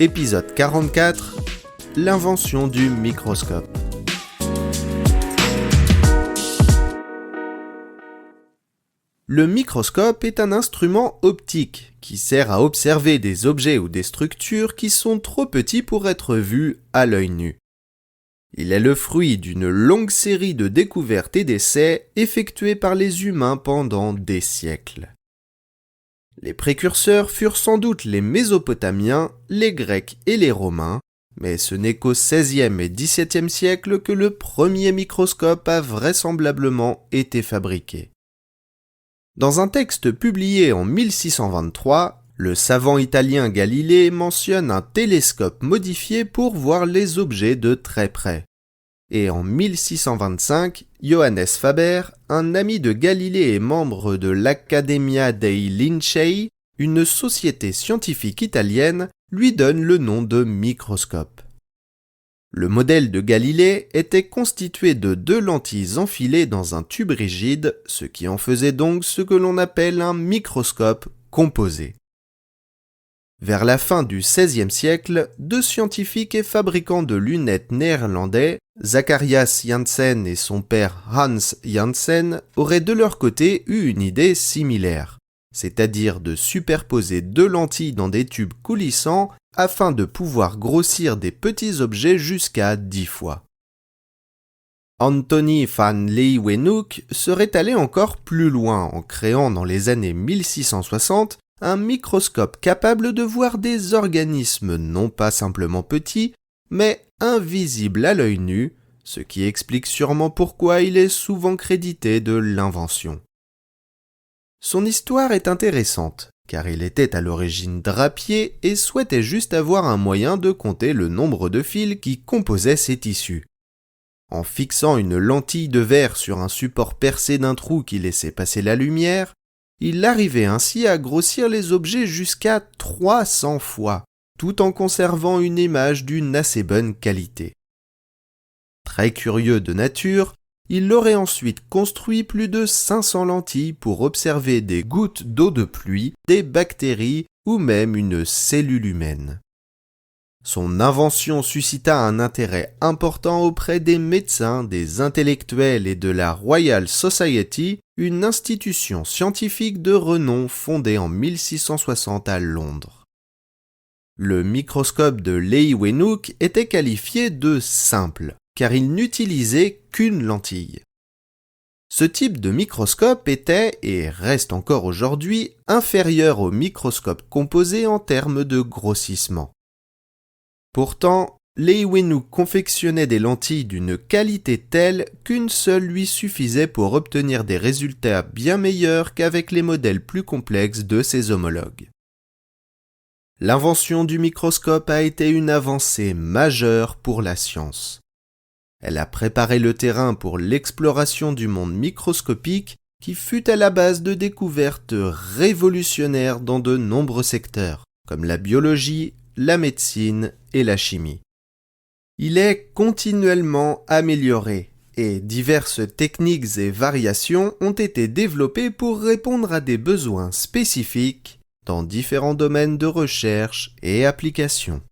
Épisode 44, l'invention du microscope. Le microscope est un instrument optique qui sert à observer des objets ou des structures qui sont trop petits pour être vus à l'œil nu. Il est le fruit d'une longue série de découvertes et d'essais effectués par les humains pendant des siècles. Les précurseurs furent sans doute les Mésopotamiens, les Grecs et les Romains, mais ce n'est qu'au XVIe et XVIIe siècle que le premier microscope a vraisemblablement été fabriqué. Dans un texte publié en 1623, le savant italien Galilée mentionne un télescope modifié pour voir les objets de très près. Et en 1625, Johannes Faber, un ami de Galilée et membre de l'Accademia dei Lincei, une société scientifique italienne, lui donne le nom de microscope. Le modèle de Galilée était constitué de 2 lentilles enfilées dans un tube rigide, ce qui en faisait donc ce que l'on appelle un microscope composé. Vers la fin du XVIe siècle, 2 scientifiques et fabricants de lunettes néerlandais, Zacharias Janssen et son père Hans Janssen, auraient de leur côté eu une idée similaire, c'est-à-dire de superposer 2 lentilles dans des tubes coulissants afin de pouvoir grossir des petits objets jusqu'à 10 fois. Antony van Leeuwenhoek serait allé encore plus loin en créant dans les années 1660 un microscope capable de voir des organismes non pas simplement petits, mais invisibles à l'œil nu, ce qui explique sûrement pourquoi il est souvent crédité de l'invention. Son histoire est intéressante, car il était à l'origine drapier et souhaitait juste avoir un moyen de compter le nombre de fils qui composaient ses tissus. En fixant une lentille de verre sur un support percé d'un trou qui laissait passer la lumière, il arrivait ainsi à grossir les objets jusqu'à 300 fois, tout en conservant une image d'une assez bonne qualité. Très curieux de nature, il aurait ensuite construit plus de 500 lentilles pour observer des gouttes d'eau de pluie, des bactéries ou même une cellule humaine. Son invention suscita un intérêt important auprès des médecins, des intellectuels et de la Royal Society, une institution scientifique de renom fondée en 1660 à Londres. Le microscope de Leeuwenhoek était qualifié de simple, car il n'utilisait qu'une lentille. Ce type de microscope était, et reste encore aujourd'hui, inférieur au microscope composé en termes de grossissement. Pourtant, Leeuwenhoek confectionnait des lentilles d'une qualité telle qu'une seule lui suffisait pour obtenir des résultats bien meilleurs qu'avec les modèles plus complexes de ses homologues. L'invention du microscope a été une avancée majeure pour la science. Elle a préparé le terrain pour l'exploration du monde microscopique qui fut à la base de découvertes révolutionnaires dans de nombreux secteurs, comme la biologie, la médecine et la chimie. Il est continuellement amélioré et diverses techniques et variations ont été développées pour répondre à des besoins spécifiques dans différents domaines de recherche et application.